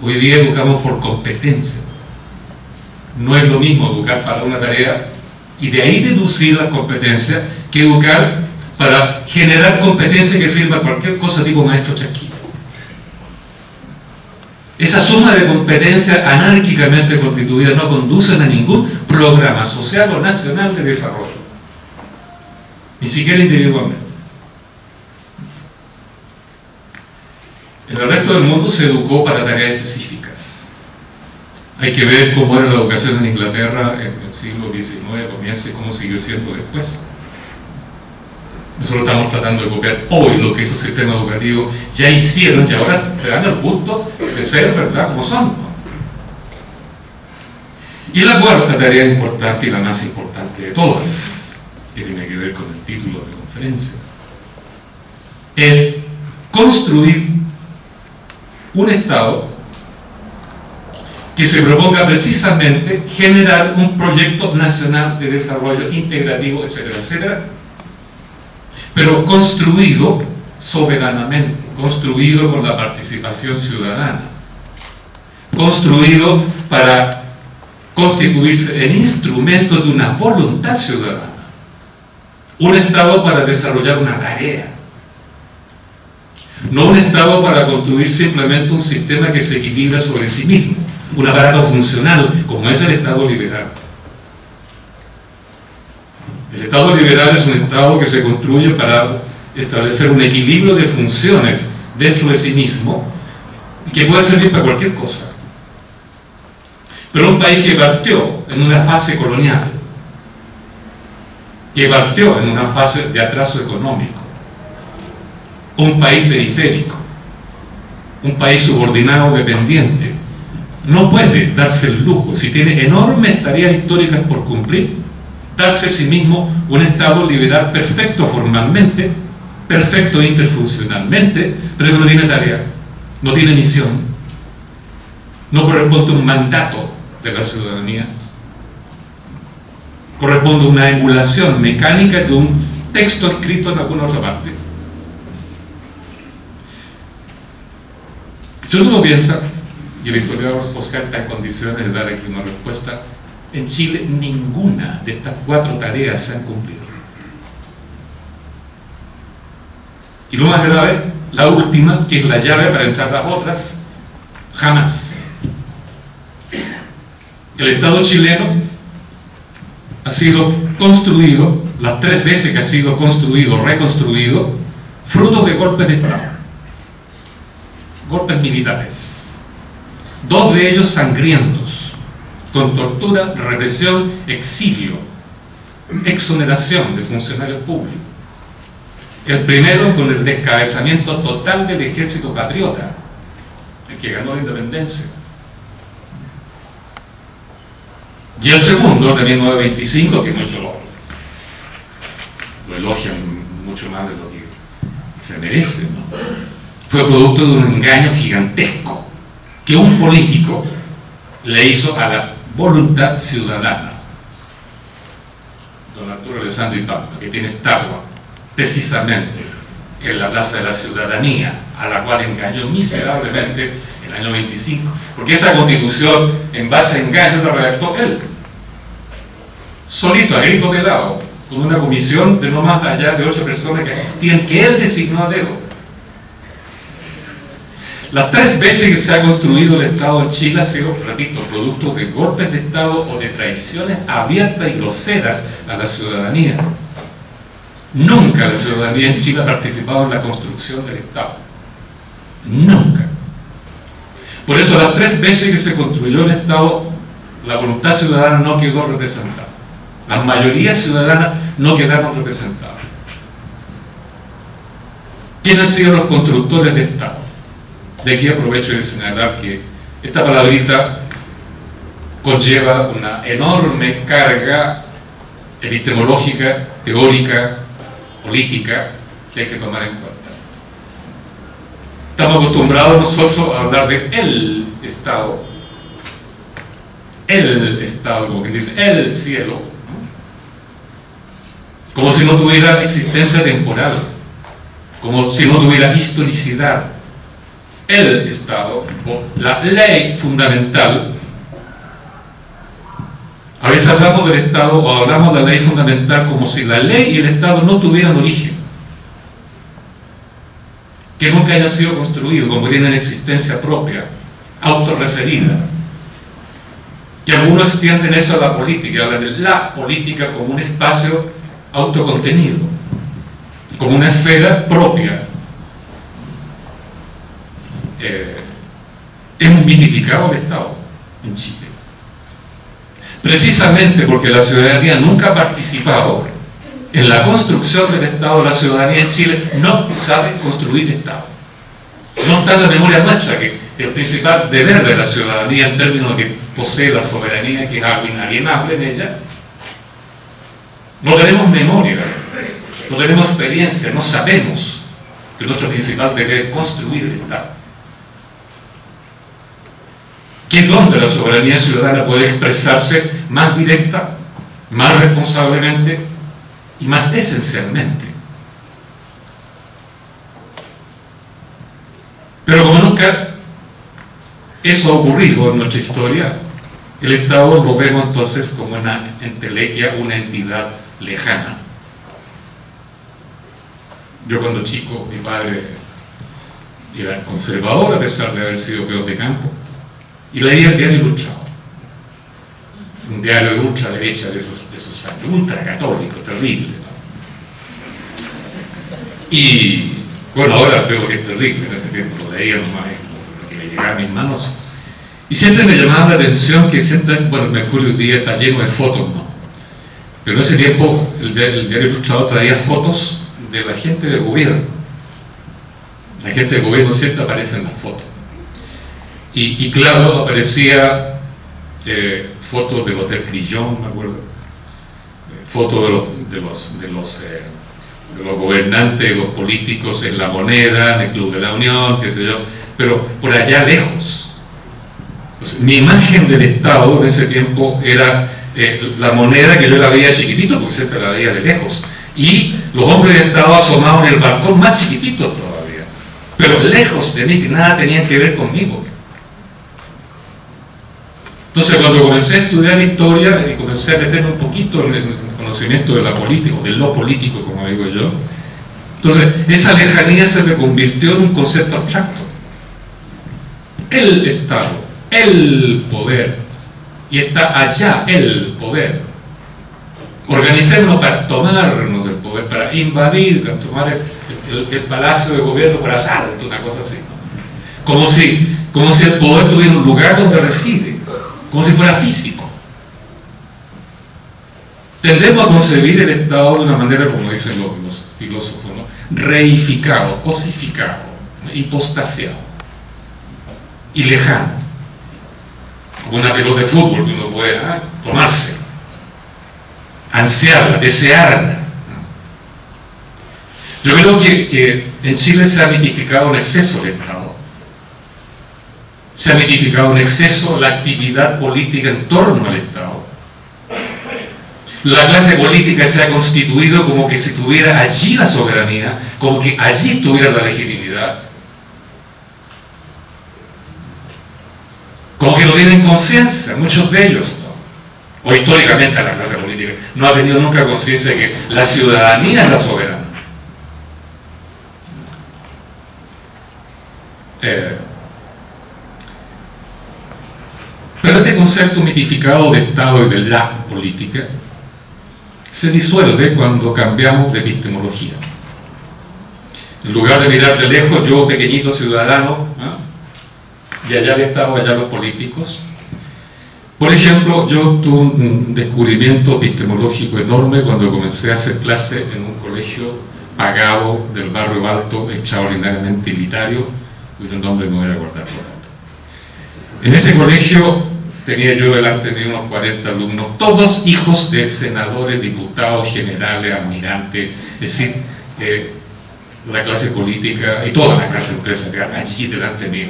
Hoy día educamos por competencia. No es lo mismo educar para una tarea y de ahí deducir las competencias que educar para generar competencia que sirva a cualquier cosa tipo maestro chasquilla. Esa suma de competencias anárquicamente constituidas no conducen a ningún programa social o nacional de desarrollo, ni siquiera individualmente. En el resto del mundo se educó para tareas específicas. Hay que ver cómo era la educación en Inglaterra en el siglo XIX, comienzo, y cómo siguió siendo después. Nosotros estamos tratando de copiar hoy lo que esos sistemas educativos ya hicieron y ahora se dan el gusto de ser, ¿verdad?, como son, ¿no? Y la cuarta tarea importante y la más importante de todas, que tiene que ver con el título de conferencia, es construir un Estado que se proponga precisamente generar un proyecto nacional de desarrollo integrativo, etcétera, etcétera, pero construido soberanamente, construido con la participación ciudadana, construido para constituirse en instrumento de una voluntad ciudadana, un Estado para desarrollar una tarea, no un Estado para construir simplemente un sistema que se equilibra sobre sí mismo, un aparato funcional como es el Estado liberal. El Estado liberal es un Estado que se construye para establecer un equilibrio de funciones dentro de sí mismo que puede servir para cualquier cosa. Pero un país que partió en una fase colonial, que partió en una fase de atraso económico, un país periférico, un país subordinado dependiente, no puede darse el lujo, si tiene enormes tareas históricas por cumplir, darse a sí mismo un Estado liberal perfecto formalmente, perfecto interfuncionalmente, pero que no tiene tarea, no tiene misión, no corresponde a un mandato de la ciudadanía, corresponde a una emulación mecánica de un texto escrito en alguna otra parte. Si uno lo piensa, y el historiador social está en condiciones de dar aquí una respuesta, en Chile ninguna de estas cuatro tareas se han cumplido. Y lo más grave, la última, que es la llave para entrar a las otras, jamás. El Estado chileno ha sido construido, las 3 veces que ha sido construido, reconstruido, fruto de golpes de Estado, golpes militares, 2 de ellos sangrientos, con tortura, represión, exilio, exoneración de funcionarios públicos. El primero con el descabezamiento total del ejército patriota, el que ganó la independencia. Y el segundo, de 1925, que muchos lo elogian mucho más de lo que se merece, ¿no? Fue producto de un engaño gigantesco que un político le hizo a la voluntad ciudadana. Don Arturo Alessandri Palma, que tiene estatua precisamente en la Plaza de la Ciudadanía, a la cual engañó miserablemente en el año 25, porque esa constitución en base a engaños la redactó él, solito, a grito pelado, con una comisión de no más allá de 8 personas que asistían, que él designó a dedo. Las 3 veces que se ha construido el Estado en Chile ha sido, repito, producto de golpes de Estado o de traiciones abiertas y groseras a la ciudadanía. Nunca la ciudadanía en Chile ha participado en la construcción del Estado. Nunca. Por eso las 3 veces que se construyó el Estado, la voluntad ciudadana no quedó representada. Las mayorías ciudadanas no quedaron representadas. ¿Quiénes han sido los constructores de Estado? De aquí aprovecho de señalar que esta palabrita conlleva una enorme carga epistemológica, teórica, política, que hay que tomar en cuenta. Estamos acostumbrados nosotros a hablar de el Estado, como que dice el cielo, ¿no? Como si no tuviera existencia temporal, como si no tuviera historicidad. el Estado, o la ley fundamental. A veces hablamos del Estado o hablamos de la ley fundamental como si la ley y el Estado no tuvieran origen, que nunca hayan sido construidos, como que tienen existencia propia, autorreferida. Que algunos extienden eso a la política, hablan de la política como un espacio autocontenido, como una esfera propia. Hemos mitificado el Estado en Chile, precisamente porque la ciudadanía nunca ha participado en la construcción del Estado. La ciudadanía en Chile no sabe construir Estado. No está en la memoria nuestra que el principal deber de la ciudadanía, en términos de que posee la soberanía, que es algo inalienable en ella, no tenemos memoria, no tenemos experiencia, no sabemos que nuestro principal deber es construir el Estado, que es donde la soberanía ciudadana puede expresarse más directa, más responsablemente y más esencialmente. Pero como nunca eso ha ocurrido en nuestra historia, el Estado lo vemos entonces como una entelequia, una entidad lejana. Yo cuando chico, mi padre era conservador a pesar de haber sido peón de campo, y leía el Diario Ilustrado, un diario de ultraderecha de esos años, ultracatólico, terrible, ¿no? Y bueno, ahora creo que es terrible, en ese tiempo lo leía nomás, lo que me llegaba a mis manos, y siempre me llamaba la atención que siempre, bueno, el Mercurio hoy día está lleno de fotos, ¿no? Pero en ese tiempo el Diario Ilustrado traía fotos de la gente del gobierno. La gente del gobierno siempre aparece en las fotos. Y claro, aparecía fotos del Hotel Crillon, me acuerdo, fotos de los gobernantes, de los políticos en La Moneda, en el Club de la Unión, qué sé yo, pero por allá lejos. Entonces, mi imagen del Estado en ese tiempo era La Moneda, que yo la veía chiquitito, porque siempre la veía de lejos, y los hombres de Estado asomados en el balcón más chiquititos todavía, pero lejos de mí, que nada tenían que ver conmigo. Entonces, cuando comencé a estudiar historia y comencé a meterme un poquito en el conocimiento de la política, o de lo político, como digo yo, entonces esa lejanía se me convirtió en un concepto abstracto. El Estado, el poder, y está allá el poder. Organicémonos para tomarnos el poder, para invadir, para tomar el palacio de gobierno por asalto, una cosa así, ¿no? Como si el poder tuviera un lugar donde reside, como si fuera físico. Tendemos a concebir el Estado de una manera, como dicen los filósofos, ¿no? Reificado, cosificado, hipostasiado y lejano, como una pelota de fútbol que uno puede tomarse, ansiarla, desearla. Yo creo que en Chile se ha mitificado en exceso el Estado. Se ha mitificado en exceso la actividad política en torno al Estado. La clase política se ha constituido como que si tuviera allí la soberanía, como que allí estuviera la legitimidad, como que no tienen conciencia, muchos de ellos, ¿no? O históricamente la clase política no ha tenido nunca conciencia de que la ciudadanía es la soberana. Pero este concepto mitificado de Estado y de la política se disuelve cuando cambiamos de epistemología. En lugar de mirar de lejos, yo pequeñito ciudadano, y allá el Estado, allá los políticos. Por ejemplo, yo tuve un descubrimiento epistemológico enorme cuando comencé a hacer clase en un colegio pagado del barrio alto, extraordinariamente elitario, cuyo nombre no voy a acordar por ahora. En ese colegio tenía yo delante de unos 40 alumnos, todos hijos de senadores, diputados, generales, almirantes, es decir, la clase política y toda la clase empresarial allí delante mío.